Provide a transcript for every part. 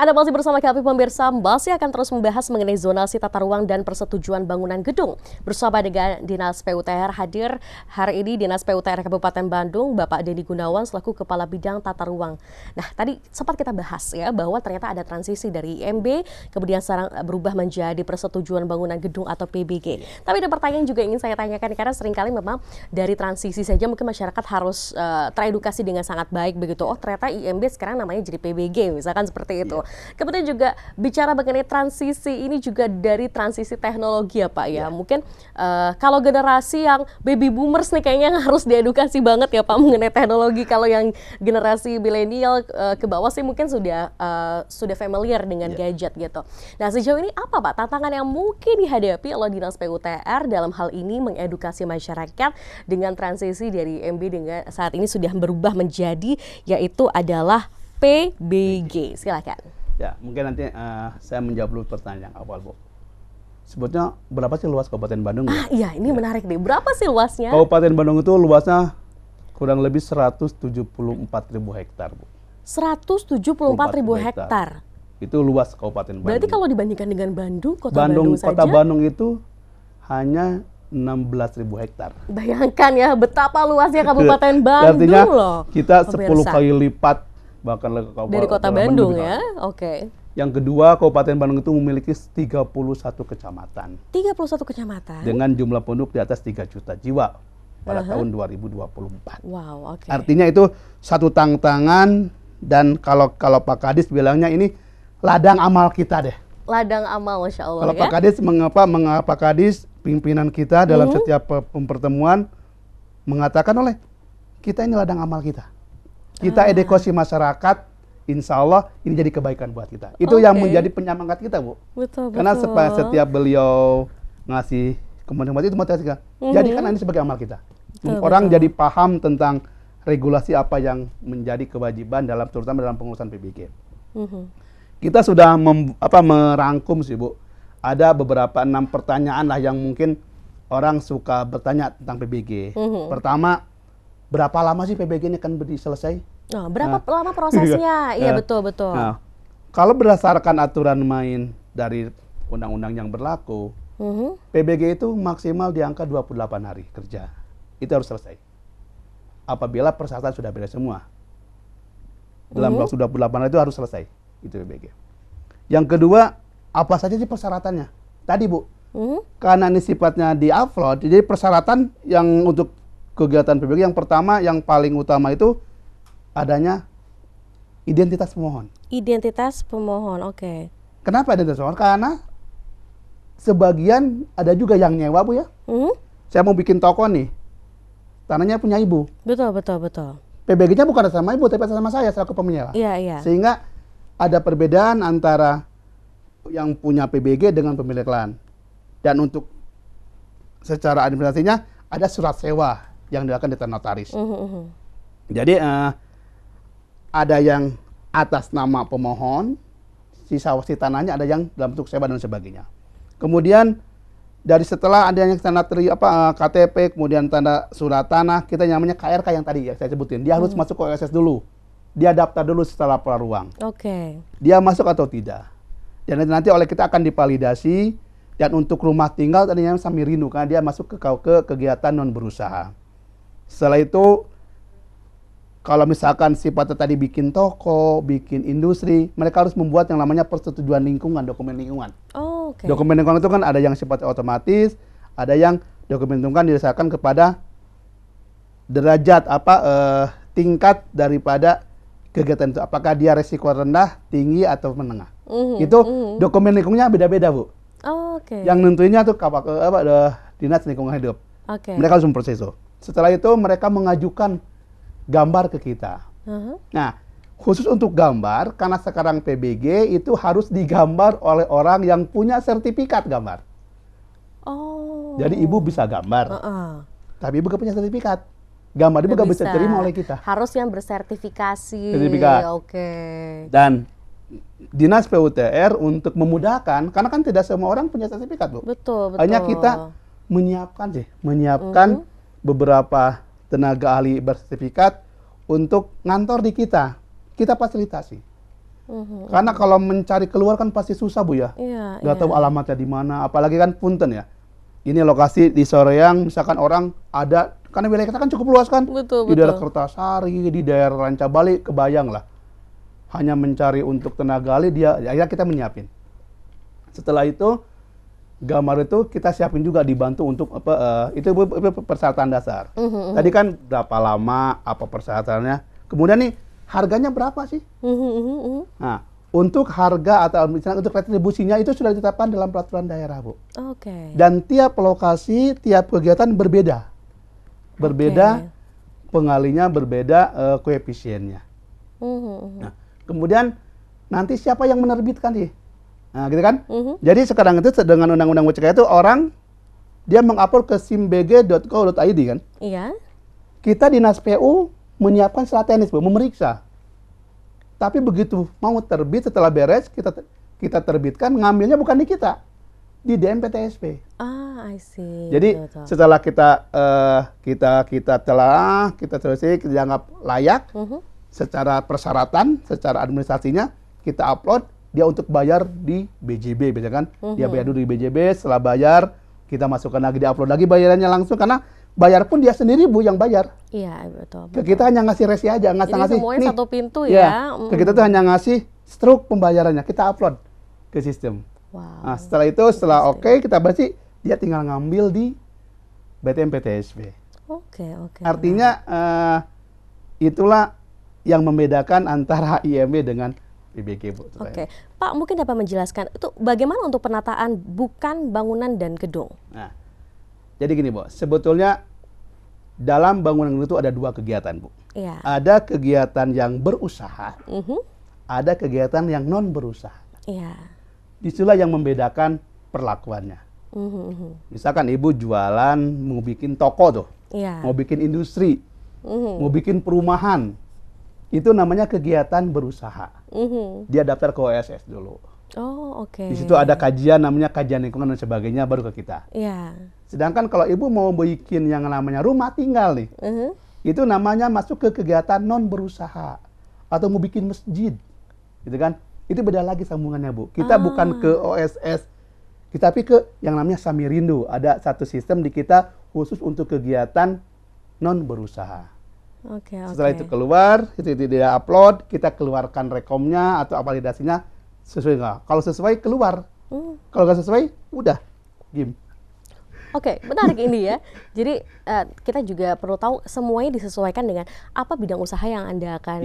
Anda masih bersama kami pemirsa, masih akan terus membahas mengenai zonasi tata ruang dan persetujuan bangunan gedung. Bersama dengan Dinas PUTR hadir hari ini Dinas PUTR Kabupaten Bandung, Bapak Denny Gunawan selaku Kepala Bidang Tata Ruang. Nah, tadi sempat kita bahas ya bahwa ternyata ada transisi dari IMB, kemudian sekarang berubah menjadi persetujuan bangunan gedung atau PBG. Tapi ada pertanyaan juga ingin saya tanyakan karena seringkali memang dari transisi saja mungkin masyarakat harus teredukasi dengan sangat baik begitu. Oh, ternyata IMB sekarang namanya jadi PBG, misalkan seperti itu. Kemudian juga bicara mengenai transisi ini juga dari transisi teknologi ya Pak ya. Mungkin kalau generasi yang baby boomers nih kayaknya harus diedukasi banget ya Pak mengenai teknologi. Kalau yang generasi milenial ke bawah sih mungkin sudah familiar dengan gadget gitu. Nah, sejauh ini apa Pak tantangan yang mungkin dihadapi oleh Dinas PUTR dalam hal ini mengedukasi masyarakat dengan transisi dari IMB dengan saat ini sudah berubah menjadi yaitu adalah PBG. Silakan. Ya, mungkin nanti saya menjawab dulu pertanyaan awal, Bu. Sebetulnya berapa sih luas Kabupaten Bandung? Iya, ini menarik deh. Berapa sih luasnya? Kabupaten Bandung itu luasnya kurang lebih 174.000 hektar, Bu. 174.000 hektar. Itu luas Kabupaten Bandung. Berarti kalau dibandingkan dengan Bandung, Kota Bandung saja? Kota Bandung itu hanya 16.000 hektar. Bayangkan ya betapa luasnya Kabupaten Bandung. Artinya loh. Kita 10 kali lipat bahkan dari Kota Bandung ya. Oke. Yang kedua, Kabupaten Bandung itu memiliki 31 kecamatan. 31 kecamatan. Dengan jumlah penduduk di atas 3 juta jiwa pada tahun 2024. Wow, oke. Artinya itu satu tantangan dan kalau Pak Kadis bilangnya ini ladang amal kita deh. Ladang amal, Masya Allah. Kalau ya? Pak Kadis mengapa Kadis pimpinan kita dalam setiap pertemuan mengatakan kita ini ladang amal kita. Kita edukasi masyarakat, insya Allah ini jadi kebaikan buat kita. Itu yang menjadi penyemangat kita, Bu. Betul. Karena setiap beliau ngasih komunikasi itu motivasi, jadikan ini sebagai amal kita. Orang jadi paham tentang regulasi apa yang menjadi kewajiban terutama dalam pengurusan PBG. Kita sudah merangkum sih, Bu. Ada beberapa 6 pertanyaan lah yang mungkin orang suka bertanya tentang PBG. Pertama, berapa lama sih PBG ini akan selesai? Berapa lama prosesnya? Iya, betul. Nah, kalau berdasarkan aturan main dari undang-undang yang berlaku, PBG itu maksimal di angka 28 hari kerja. Itu harus selesai. Apabila persyaratan sudah beres semua. Dalam waktu 28 hari itu harus selesai. Itu PBG. Yang kedua, apa saja sih persyaratannya? Tadi, Bu. Karena ini sifatnya di-upload, jadi persyaratan yang untuk kegiatan PBG yang pertama, yang paling utama itu adanya identitas pemohon. Identitas pemohon, oke. Kenapa identitas pemohon? Karena sebagian ada juga yang nyewa, Bu ya. Saya mau bikin toko nih, tanahnya punya ibu. Betul. PBG-nya bukan sama ibu, tapi sama saya selaku penyewa. Iya. Sehingga ada perbedaan antara yang punya PBG dengan pemilik lahan. Dan untuk secara administrasinya ada surat sewa yang dilakukan di tanah notaris. Jadi ada yang atas nama pemohon, si tanahnya ada yang dalam bentuk sewa dan sebagainya. Kemudian dari setelah ada yang tanda KTP, kemudian tanda surat tanah, kita namanya KRK yang tadi ya saya sebutin. Dia harus masuk ke OSS dulu. Dia daftar dulu setelah praruang. Oke. Dia masuk atau tidak. Dan nanti oleh kita akan divalidasi. Dan untuk rumah tinggal tadinya Samirinu karena dia masuk ke kegiatan non berusaha. Setelah itu kalau misalkan sifatnya tadi bikin toko, bikin industri, mereka harus membuat yang namanya persetujuan lingkungan, dokumen lingkungan. Dokumen lingkungan itu kan ada yang sifatnya otomatis, ada yang dokumen lingkungan didasarkan kepada derajat tingkat daripada kegiatan itu. Apakah dia resiko rendah, tinggi atau menengah. Itu dokumen lingkungannya beda-beda, Bu. Yang nentuinnya tuh Dinas Lingkungan Hidup. Mereka harus memproses itu. Setelah itu mereka mengajukan gambar ke kita. Nah, khusus untuk gambar, karena sekarang PBG itu harus digambar oleh orang yang punya sertifikat gambar. Jadi ibu bisa gambar, tapi ibu gak punya sertifikat. Gambar ibu gak bisa terima oleh kita. Harus yang bersertifikasi. Dan Dinas PUTR untuk memudahkan, karena kan tidak semua orang punya sertifikat, Bu. Betul. Hanya kita menyiapkan beberapa tenaga ahli bersertifikat untuk ngantor di kita. Kita fasilitasi. Karena kalau mencari keluar kan pasti susah Bu ya. Iya, Nggak iya. tahu alamatnya di mana, apalagi kan punten ya. Ini lokasi di Soreang, misalkan orang ada, karena wilayah kita kan cukup luas kan. Betul, Di daerah betul. Kertasari, di daerah Rancabali, kebayang lah. Hanya mencari untuk tenaga ahli, ya akhirnya kita menyiapin. Setelah itu, gambar itu kita siapin juga dibantu untuk itu persyaratan dasar. Tadi kan berapa lama, apa persyaratannya. Kemudian nih, harganya berapa sih? Nah, untuk harga atau misalnya untuk retribusinya itu sudah ditetapkan dalam peraturan daerah, Bu. Oke. Dan tiap lokasi, tiap kegiatan berbeda. Berbeda pengalinya, berbeda koefisiennya. Nah, kemudian nanti siapa yang menerbitkan sih? Nah, gitu kan? Jadi sekarang itu dengan Undang-Undang WCK itu orang dia mengupload ke simbg.go.id kan? Iya. Kita Dinas PU menyiapkan secara teknis, Bu, memeriksa. Tapi begitu mau terbit setelah beres kita terbitkan, ngambilnya bukan di kita, di DNPTSP. Ah, I see. Jadi Betul. setelah kita telah kita selesai, kita dianggap layak secara persyaratan, secara administrasinya kita upload, dia untuk bayar di BJB, biasanya kan? Dia bayar dulu di BJB, setelah bayar kita masukkan lagi, diupload lagi bayarannya langsung, karena bayar pun dia sendiri Bu yang bayar. Iya, betul. Ke kita hanya ngasih resi aja, Jadi ngasih semuanya nih. satu pintu Ya, ya. ke kita tuh hanya ngasih struk pembayarannya, kita upload ke sistem. Wow. Nah, setelah itu, setelah oke, kita berarti dia tinggal ngambil di BTMPTSP. Oke. Artinya itulah yang membedakan antara IMB dengan PBG, Bu. Oke, Pak, mungkin dapat menjelaskan itu bagaimana untuk penataan bukan bangunan dan gedung? Nah, jadi gini, Bu, sebetulnya dalam bangunan itu ada dua kegiatan, Bu. Iya. Ada kegiatan yang berusaha, ada kegiatan yang non berusaha. Iya. Disitulah yang membedakan perlakuannya. Misalkan Ibu jualan, mau bikin toko tuh, Iya. mau bikin industri, mau bikin perumahan, itu namanya kegiatan berusaha. Dia daftar ke OSS dulu. Oh, oke. Di situ ada kajian, namanya kajian lingkungan dan sebagainya, baru ke kita. Iya. Sedangkan kalau Ibu mau bikin yang namanya rumah tinggal nih, itu namanya masuk ke kegiatan non berusaha. Atau mau bikin masjid, gitu kan? Itu beda lagi sambungannya, Bu. Kita bukan ke OSS, tapi ke yang namanya Samirindu. Ada satu sistem di kita khusus untuk kegiatan non berusaha. Oke. Setelah itu keluar, itu dia upload, kita keluarkan rekomnya atau validasinya sesuai nggak? Kalau sesuai keluar, kalau nggak sesuai, udah, game. Oke, menarik ini ya. Jadi kita juga perlu tahu semuanya disesuaikan dengan apa bidang usaha yang Anda akan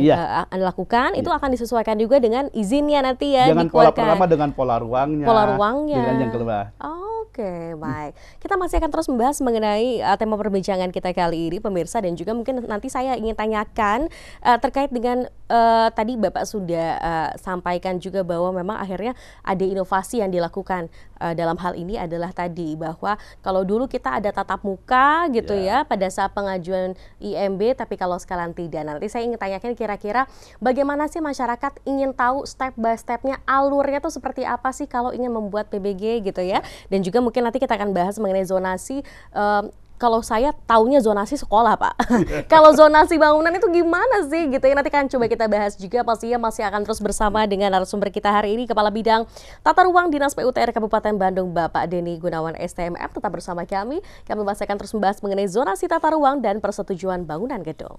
Anda lakukan. Itu akan disesuaikan juga dengan izinnya nanti ya. Dengan pola pertama, dengan pola ruangnya. Pola ruangnya. Dengan yang keluar. Oke, baik. Kita masih akan terus membahas mengenai tema perbincangan kita kali ini, pemirsa, dan juga mungkin nanti saya ingin tanyakan terkait dengan tadi Bapak sudah sampaikan juga bahwa memang akhirnya ada inovasi yang dilakukan dalam hal ini adalah tadi bahwa kalau dulu kita ada tatap muka gitu ya pada saat pengajuan IMB, tapi kalau sekarang tidak. Nanti saya ingin tanyakan kira-kira bagaimana sih masyarakat ingin tahu step by stepnya, alurnya tuh seperti apa sih kalau ingin membuat PBG gitu ya. Dan juga mungkin nanti kita akan bahas mengenai zonasi. Kalau saya taunya zonasi sekolah, Pak. Kalau zonasi bangunan itu gimana sih gitu ya. Nanti kan coba kita bahas juga, pastinya masih akan terus bersama dengan narasumber kita hari ini, Kepala Bidang Tata Ruang Dinas PUTR Kabupaten Bandung, Bapak Denny Gunawan STMM. Tetap bersama kami masih akan terus membahas mengenai zonasi tata ruang dan persetujuan bangunan gedung.